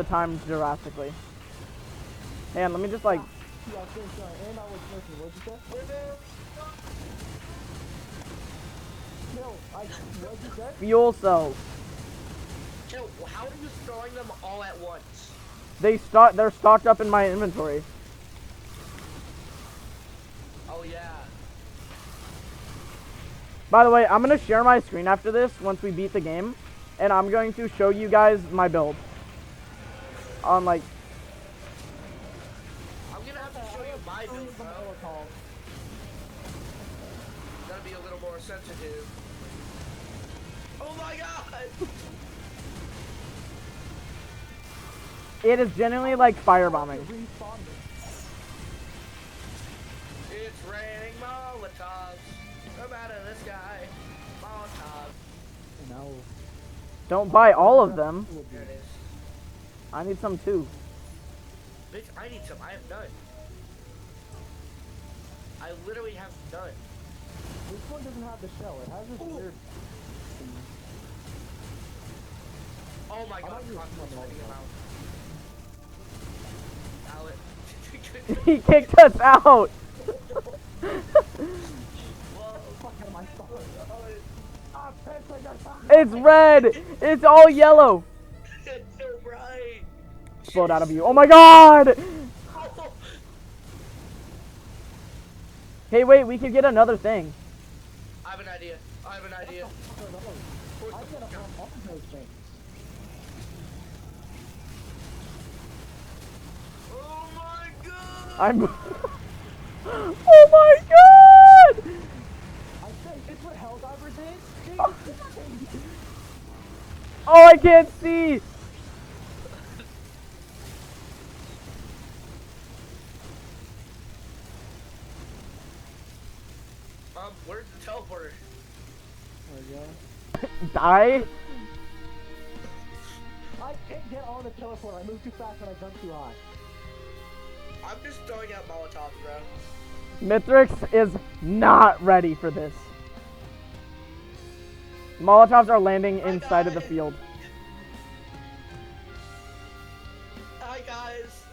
the time drastically. And let me just like. Yeah, and I was missing. What'd you say? No, what'd you say? Fuel cells. Chill, how are you throwing them all at once? They're stocked up in my inventory. Oh yeah. By the way, I'm gonna share my screen after this once we beat the game, and I'm going to show you guys my build. On like. I'm gonna have to show you my build, bro. Gotta be a little more sensitive. Oh my god! It is genuinely like firebombing. It's raining Molotovs. Come out of the sky. Molotovs. No. Don't buy all of them. There it is. I need some too. Bitch, I need some. I have none. I literally have none. This one doesn't have the shell. It has this weird. Oh my god, I'm Outlet. He kicked us out. It's red. It's all yellow. It's so bright. Explode out of you. Oh my god. Hey, wait. We could get another thing. I have an idea. I have an idea. I'm gonna pump all those things. Oh my god! I'm. Oh my god! I think it's what Helldivers is. Oh, I can't see. Where's the teleporter? There we go. Die? I can't get on the teleporter. I move too fast and I jump too high. I'm just throwing out Molotovs, bro. Mythrix is not ready for this. Molotovs are landing inside of the field. Hi guys.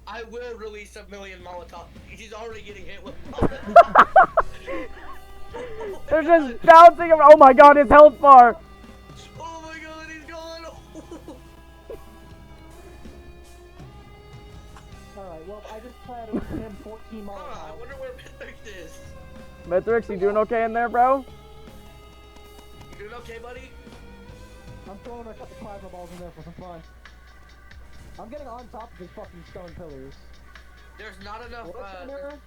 I will release 1,000,000 Molotovs. He's already getting hit with Molotovs. They're just bouncing around. Oh my god, his health bar. Oh my god, he's gone. Alright, well, I just planted him 14 miles. I wonder where Mythrix is. Mythrix, you doing okay in there, bro? You doing okay, buddy? I'm throwing a couple plasma balls in there for some fun. I'm getting on top of his fucking stone pillars. There's not enough, What's in there?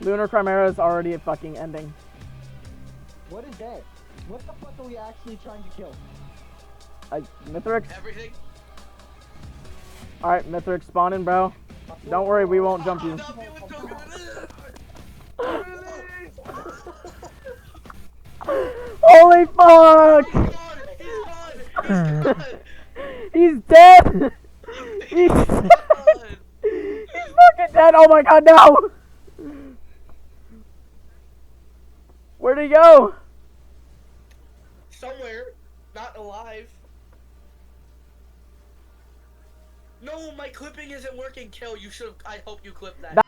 Lunar Chimera is already fucking ending. What is that? What the fuck are we actually trying to kill? Mythrix? Everything. Alright, Mythrix, spawn in, bro. Don't worry, we won't jump you. Stop feeling so good. Holy fuck! He's gone. He's dead! He's dead! He's fucking dead! Oh my god, no! Where'd he go? Somewhere, not alive. No, my clipping isn't working, Kill. You should. I hope you clip that.